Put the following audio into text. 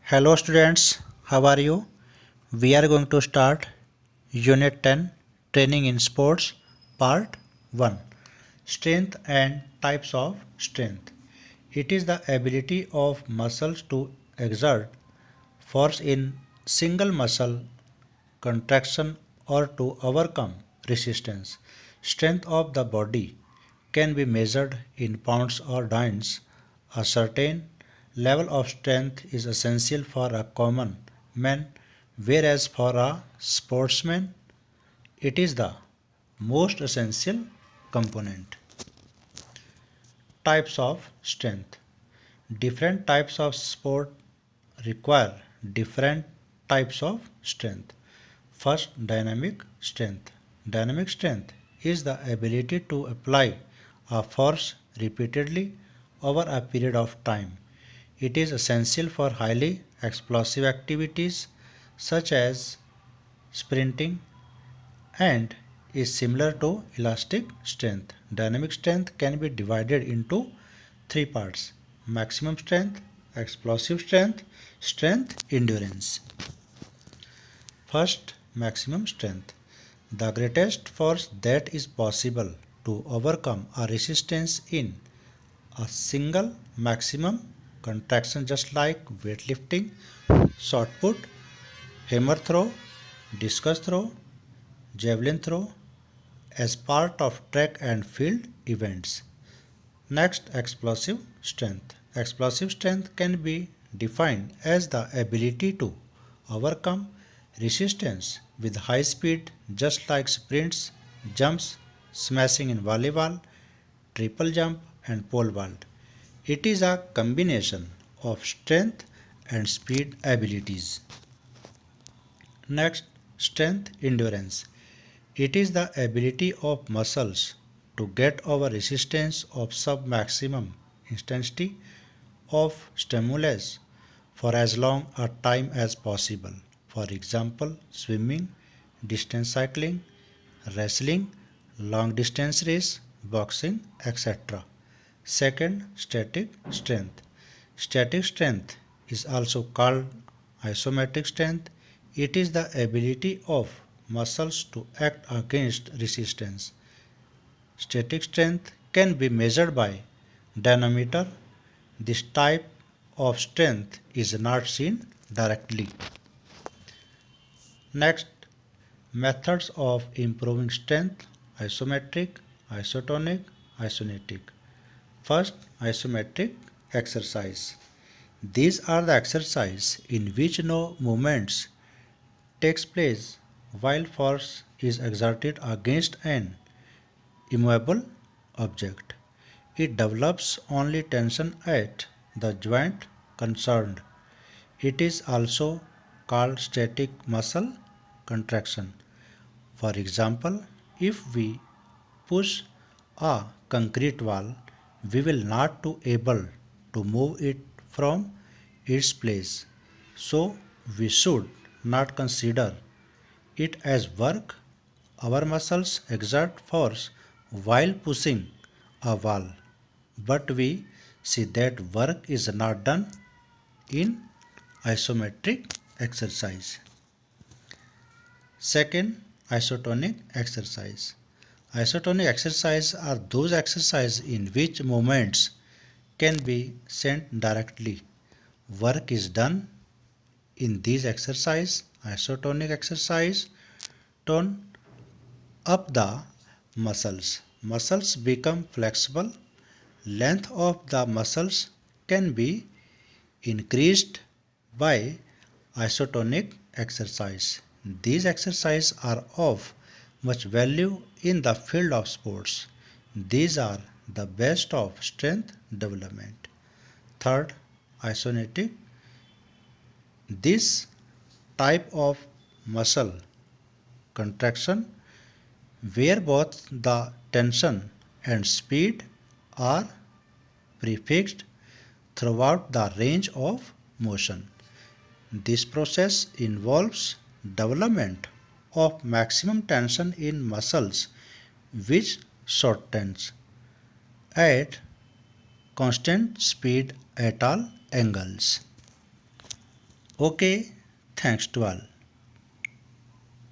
Hello students, how are you? We are going to start Unit 10 Training in Sports Part 1 Strength and Types of Strength. It is the ability of muscles to exert force in single muscle contraction or to overcome resistance. Strength of the body can be measured in pounds or dynes. A certain level of strength is essential for a common man, whereas for a sportsman it is the most essential component. Types of strength. Different types of sport require different types of strength. First, dynamic strength. Dynamic strength is the ability to apply a force repeatedly over a period of time. It is essential for highly explosive activities such as sprinting and is similar to elastic strength. Dynamic strength can be divided into three parts: maximum strength, explosive strength, strength endurance. First, maximum strength. The greatest force that is possible to overcome a resistance in a single maximum contraction, just like weightlifting, shot put, hammer throw, discus throw, javelin throw, as part of track and field events. Next, explosive strength. Explosive strength can be defined as the ability to overcome resistance with high speed, just like sprints, jumps, smashing in volleyball, triple jump, and pole vault. It is a combination of strength and speed abilities. Next, strength endurance. It is the ability of muscles to get over resistance of sub-maximum intensity of stimulus for as long a time as possible. For example, swimming, distance cycling, wrestling, long distance race, boxing, etc. Second, static strength. Static strength is also called isometric strength. It is the ability of muscles to act against resistance. Static strength can be measured by dynamometer. This type of strength is not seen directly. Next, methods of improving strength: isometric, isotonic, isokinetic. First, isometric exercise. These are the exercises in which no movements takes place while force is exerted against an immovable object. It develops only tension at the joint concerned. It is also called static muscle contraction. For example, if we push a concrete wall, we will not be able to move it from its place. So we should not consider it as work. Our muscles exert force while pushing a wall, but we see that work is not done in isometric exercise. Second, isotonic exercise. Isotonic exercise are those exercises in which movements can be sent directly. Work is done in these exercise. Isotonic exercise tone up the muscles. Muscles become flexible. Length of the muscles can be increased by isotonic exercise. These exercises are of much value in the field of sports. These are the best of strength development. Third, isokinetic. This type of muscle contraction where both the tension and speed are prefixed throughout the range of motion. This process involves development of maximum tension in muscles which shortens at constant speed at all angles. Okay, thanks to all.